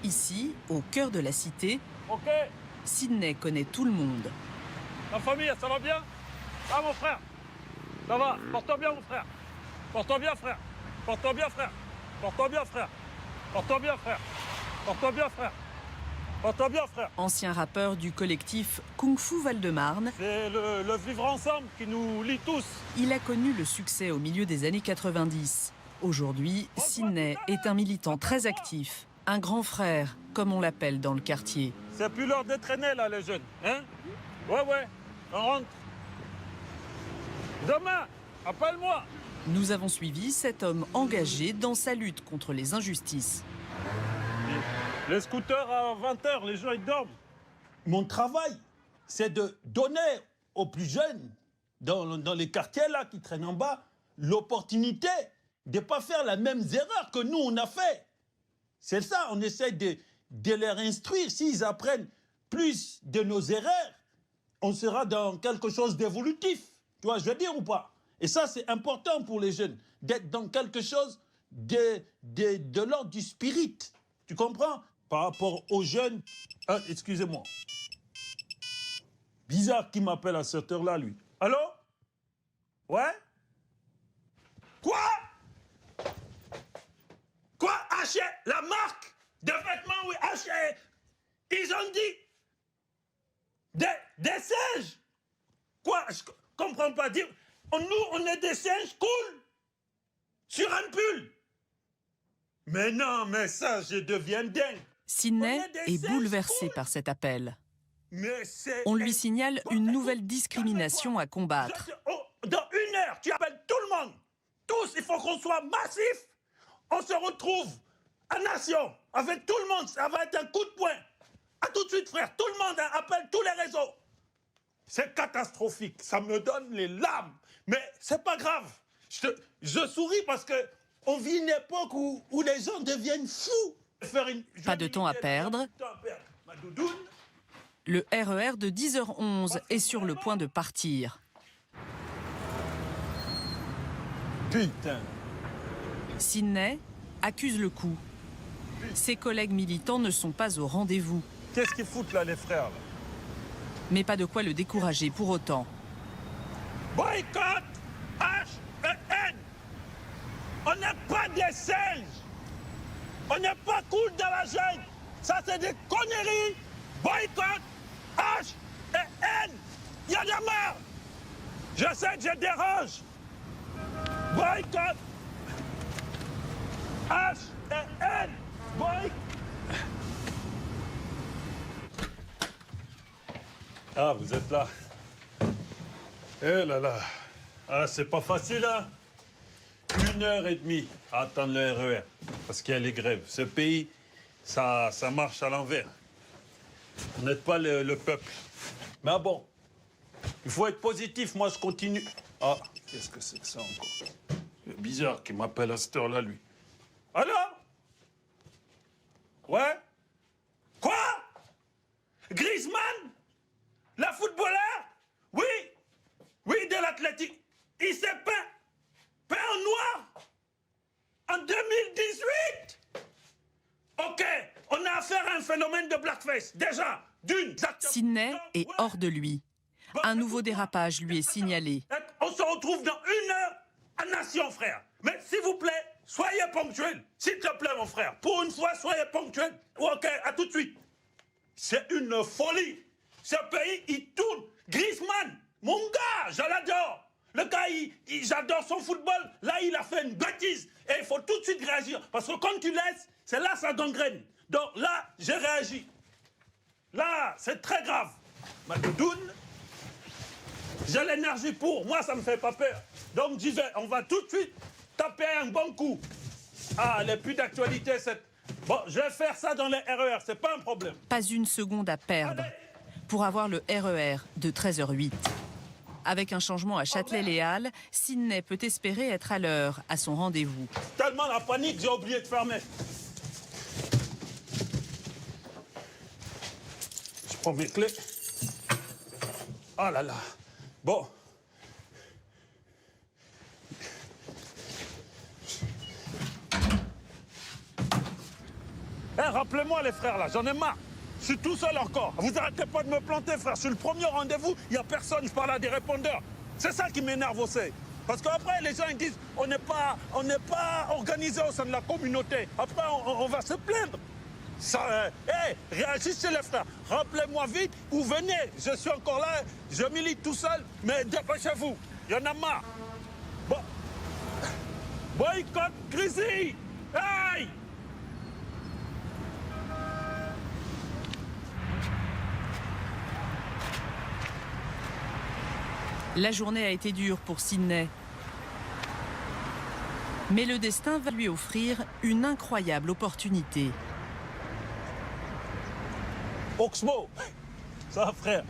Ici, au cœur de la cité, Ok, Sydney connaît tout le monde. la famille, ça va bien? Ah mon frère, ça va, porte-toi bien mon frère. Porte-toi bien frère. Porte-toi bien frère. Porte-toi bien frère. Porte-toi bien frère. Porte-toi bien frère. Porte-toi bien frère. Ancien rappeur du collectif Kung Fu Val-de-Marne, C'est le vivre ensemble qui nous lie tous. il a connu le succès au milieu des années 90. Aujourd'hui, Sydney est un militant très actif, un grand frère, comme on l'appelle dans le quartier. C'est plus l'heure de traîner là les jeunes. Hein? Ouais, on rentre. Demain, appelle-moi. Nous avons suivi cet homme engagé dans sa lutte contre les injustices. Les scooters à 20h, les gens ils dorment. Mon travail, c'est de donner aux plus jeunes, dans les quartiers là qui traînent en bas, l'opportunité de ne pas faire la même erreur que nous on a fait. C'est ça, on essaie de les instruire. S'ils apprennent plus de nos erreurs, on sera dans quelque chose d'évolutif. Tu vois, je veux dire ou pas? Et ça, c'est important pour les jeunes, d'être dans quelque chose de l'ordre du spirit. Tu comprends? Par rapport aux jeunes... Ah, excusez-moi. Bizarre qu'il m'appelle à cette heure-là, lui. Allô? Ouais? Quoi? Quoi? H&M, la marque de vêtements, oui, H&M. Ils ont dit... Des singes? Quoi? Je comprends pas. Dire, nous, on est des singes cool. Sur un pull. Mais non, mais ça, je deviens dingue. Sydney est bouleversé par cet appel. On lui signale une nouvelle discrimination à combattre. Dans 1 heure, tu appelles tout le monde. Tous, il faut qu'on soit massif. On se retrouve à Nation, avec tout le monde. Ça va être un coup de poing. À tout de suite, frère. Tout le monde appelle tous les réseaux. C'est catastrophique. Ça me donne les larmes. Mais c'est pas grave. Je souris parce que on vit une époque où les gens deviennent fous. Pas de temps à perdre. Le RER de 10h11 est sur le point de partir. Putain. Sydney accuse le coup. Ses collègues militants ne sont pas au rendez-vous. Qu'est-ce qu'ils foutent là, les frères là? Mais pas de quoi le décourager pour autant. Boycott H-E-N. On n'est pas des singes. On n'est pas cool dans la jungle. Ça, c'est des conneries. Boycott H-E-N. Il y a des morts. Je sais que je dérange. Boycott H-E-N. Boycott. Ah, vous êtes là. Eh là là. Ah, c'est pas facile, hein? 1h30 à attendre le RER. Parce qu'il y a les grèves. Ce pays, ça marche à l'envers. On n'aide pas le peuple. Mais bon, il faut être positif. Moi, je continue. Ah, qu'est-ce que c'est que ça encore? C'est bizarre qu'il m'appelle à cette heure-là, lui. Allô? Ouais? Quoi? Griezmann? La footballeur? Oui. Oui, de l'athlétique. Il s'est peint en noir en 2018. OK, on a affaire à un phénomène de blackface. Déjà, d'une. Sydney est hors de lui. Un nouveau dérapage lui est signalé. On se retrouve dans 1 heure à Nation, frère. Mais s'il vous plaît, soyez ponctuel. S'il te plaît, mon frère. Pour une fois, soyez ponctuel. OK, à tout de suite. C'est une folie. Ce pays, il tourne. Griezmann, mon gars, je l'adore. Le gars, j'adore son football. Là, il a fait une bêtise. Et il faut tout de suite réagir. Parce que quand tu laisses, c'est là ça gangrène. Donc là, j'ai réagi. Là, c'est très grave. Ma doudoune, j'ai l'énergie pour. Moi, ça me fait pas peur. Donc j'y vais. On va tout de suite taper un bon coup. Ah, elle n'est plus d'actualité, cette... Bon, je vais faire ça dans les RER, c'est pas un problème. Pas une seconde à perdre pour avoir le RER de 13h08. Avec un changement à Châtelet-Les Halles, Sydney peut espérer être à l'heure à son rendez-vous. Tellement la panique, j'ai oublié de fermer. Je prends mes clés. Ah là là. Bon. rappelez-moi les frères là, j'en ai marre. Je suis tout seul encore. Vous arrêtez pas de me planter, frère. Je suis le premier au rendez-vous, il n'y a personne, je parle à des répondeurs. C'est ça qui m'énerve aussi. Parce qu'après, les gens ils disent on n'est pas organisé au sein de la communauté. Après, on va se plaindre. Réagissez les frères. Rappelez-moi vite ou venez. Je suis encore là, je milite tout seul, mais dépêchez-vous. Il y en a marre. Boycott Grizzly. Hey! La journée a été dure pour Sydney. Mais le destin va lui offrir une incroyable opportunité. Oxmo, ça va frère?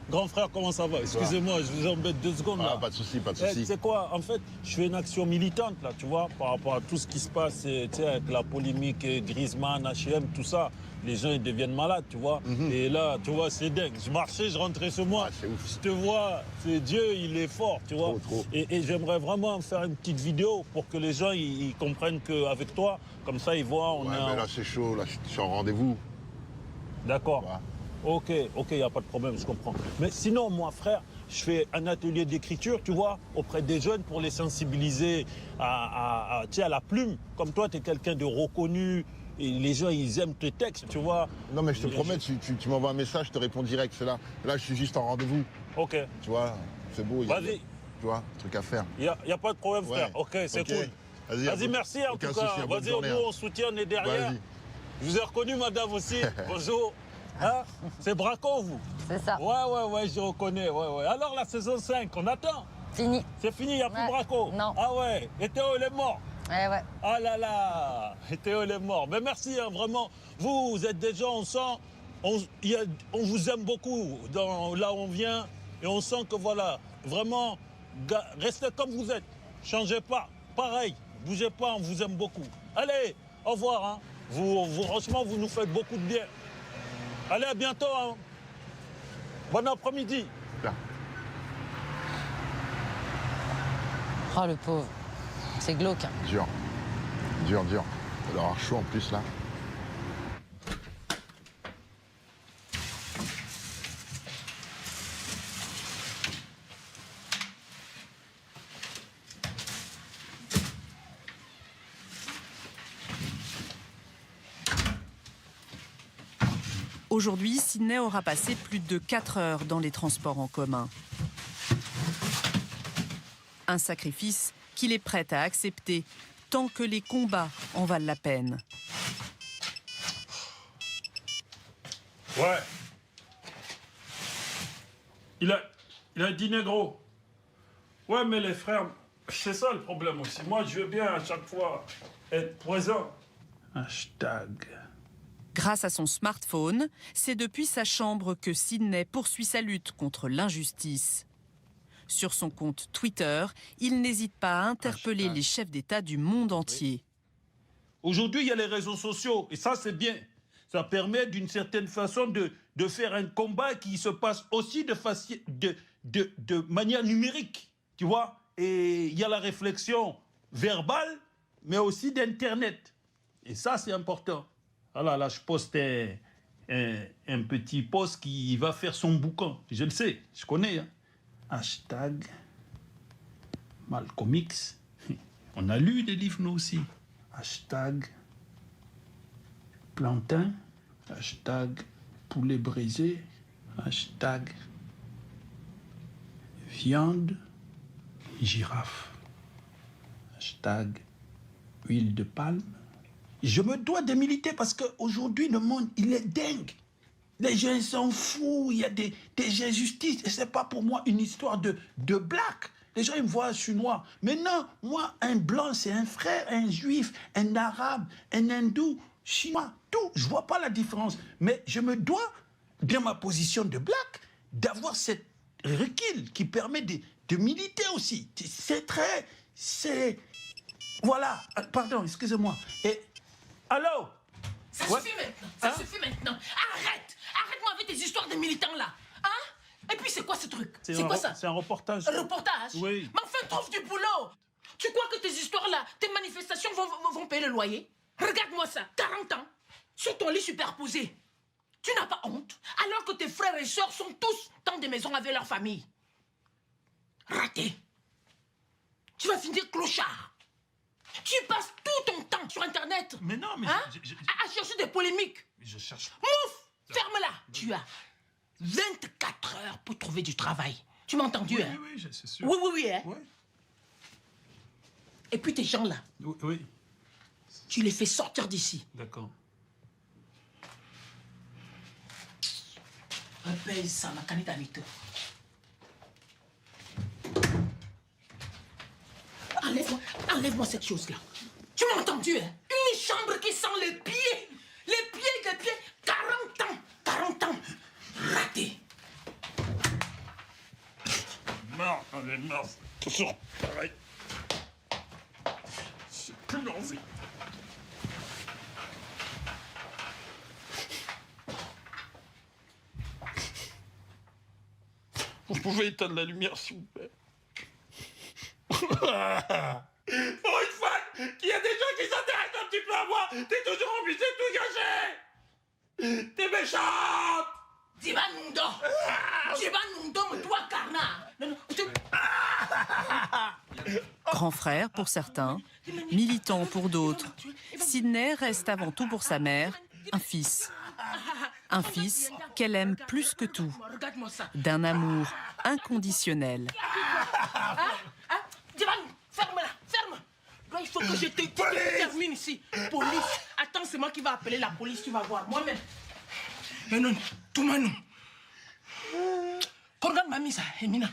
Grand frère, comment ça va? Excusez-moi, je vous embête 2 secondes là. Pas de souci, pas de Tu souci. sais quoi, en fait, je fais une action militante là, tu vois, par rapport à tout ce qui se passe, tu sais, avec la polémique Griezmann, H&M, tout ça. Les gens, ils deviennent malades, tu vois. Et là, tu vois, c'est dingue. Je marchais, je rentrais chez moi. Ah, c'est ouf. Je te vois, c'est Dieu, il est fort, tu vois. Trop. Et j'aimerais vraiment faire une petite vidéo pour que les gens, ils comprennent qu'avec toi, comme ça, ils voient, on Ouais, est mais là, c'est chaud, là, je suis en rendez-vous. D'accord. Ouais. Ok, il n'y a pas de problème, je comprends. Mais sinon, moi, frère, je fais un atelier d'écriture, tu vois, auprès des jeunes pour les sensibiliser tu sais, à la plume. Comme toi, tu es quelqu'un de reconnu et les gens, ils aiment tes textes, tu vois. Non, mais je te promets, tu m'envoies un message, je te réponds direct, c'est là. Là, je suis juste en rendez-vous. Ok, Tu vois, c'est beau. vas-y, Tu vois, truc à faire. il n'y a pas de problème, frère. Ouais. Ok, c'est Ok. cool. Vas-y, Vas-y, merci en aucun tout cas. souci, bonne Vas-y, journée, nous, hein. on soutient, on est derrière. Vas-y. Je vous ai reconnu, madame aussi. Bonjour. Hein, c'est Braco, vous? C'est ça. Ouais, je reconnais. Ouais. Alors, la saison 5, on attend. Fini. C'est fini, il n'y a plus Ouais. Braco. Non. Ah ouais, et Théo, il est mort. Ouais. Ah là là, et Théo, il est mort. Mais merci, hein, vraiment. Vous êtes des gens, on sent, on vous aime beaucoup là où on vient. Et on sent que voilà, vraiment, restez comme vous êtes. Changez pas. Pareil, bougez pas, on vous aime beaucoup. Allez, au revoir. Hein. Franchement, vous nous faites beaucoup de bien. Allez, à bientôt. Hein. Bon après-midi. Là. Oh, le pauvre. C'est glauque. Hein. Dur. Il doit avoir chaud en plus, là. Aujourd'hui, Sydney aura passé plus de 4 heures dans les transports en commun. Un sacrifice qu'il est prêt à accepter tant que les combats en valent la peine. Ouais. Il a dit négro. Ouais, mais les frères, c'est ça le problème aussi. Moi, je veux bien à chaque fois être présent. Hashtag. Grâce à son smartphone, c'est depuis sa chambre que Sydney poursuit sa lutte contre l'injustice. Sur son compte Twitter, il n'hésite pas à interpeller les chefs d'État du monde entier. Aujourd'hui, il y a les réseaux sociaux, et ça, c'est bien. Ça permet d'une certaine façon de faire un combat qui se passe aussi de manière numérique, tu vois. Et il y a la réflexion verbale, mais aussi d'Internet. Et ça, c'est important. Voilà, là, je poste un petit post qui va faire son bouquin. Je le sais, je connais. Hein. Hashtag Malcolm X. On a lu des livres, nous aussi. Hashtag plantain. Hashtag poulet brisé. Hashtag viande girafe. Hashtag huile de palme. Je me dois de militer parce qu'aujourd'hui, le monde, il est dingue. Les gens s'en foutent, il y a des injustices. Et ce n'est pas pour moi une histoire de black. Les gens, ils me voient, je suis noir. Mais non, moi, un blanc, c'est un frère, un juif, un arabe, un hindou, chinois, tout. Je ne vois pas la différence. Mais je me dois, dans ma position de black, d'avoir cette recul qui permet de militer aussi. C'est... Voilà, pardon, excusez-moi. Et... Allô? Ça suffit maintenant, ça suffit maintenant. Arrête-moi avec tes histoires de militants là. Hein? Et puis c'est quoi ce truc? C'est quoi ça? C'est un reportage. Un reportage? Oui. Mais enfin, trouve du boulot. Tu crois que tes histoires là, tes manifestations vont payer le loyer? Regarde-moi ça, 40 ans. sur ton lit superposé. Tu n'as pas honte, alors que tes frères et sœurs sont tous dans des maisons avec leur famille. Raté. Tu vas finir clochard. Tu passes tout ton temps sur Internet. Mais non, mais... Hein? À chercher des polémiques. Mais je cherche... Mouf! Ferme-la. Tu as 24 heures pour trouver du travail. Tu m'as entendu, Oui, hein? oui, c'est sûr. Oui, hein? Oui, Et puis tes gens là, oui, oui. tu les fais sortir d'ici. D'accord. Appelle ça ma canette à mytho. Enlève-moi cette chose-là. Tu m'as entendu, hein? Une chambre qui sent les pieds. Les pieds. 40 ans. Raté. Mort, on est mort. Toujours pareil. J'ai plus envie. Vous pouvez éteindre la lumière, s'il vous plaît. Pour une fois qu'il y a des gens qui s'intéressent un petit peu à moi, t'es toujours obligé de tout gâcher. T'es méchante. Diba toi, carnat. Non, Grand frère pour certains, militant pour d'autres, Sydney reste avant tout pour sa mère un fils. Un fils qu'elle aime plus que tout, Regarde-moi ça. d'un amour inconditionnel. Diba, ferme-la, ferme. Là, il faut que je te termine ici. Police. Attends, c'est moi qui va appeler la police, tu vas voir. Moi-même. Mais non, tout le monde. Regarde mamie ça, Emina.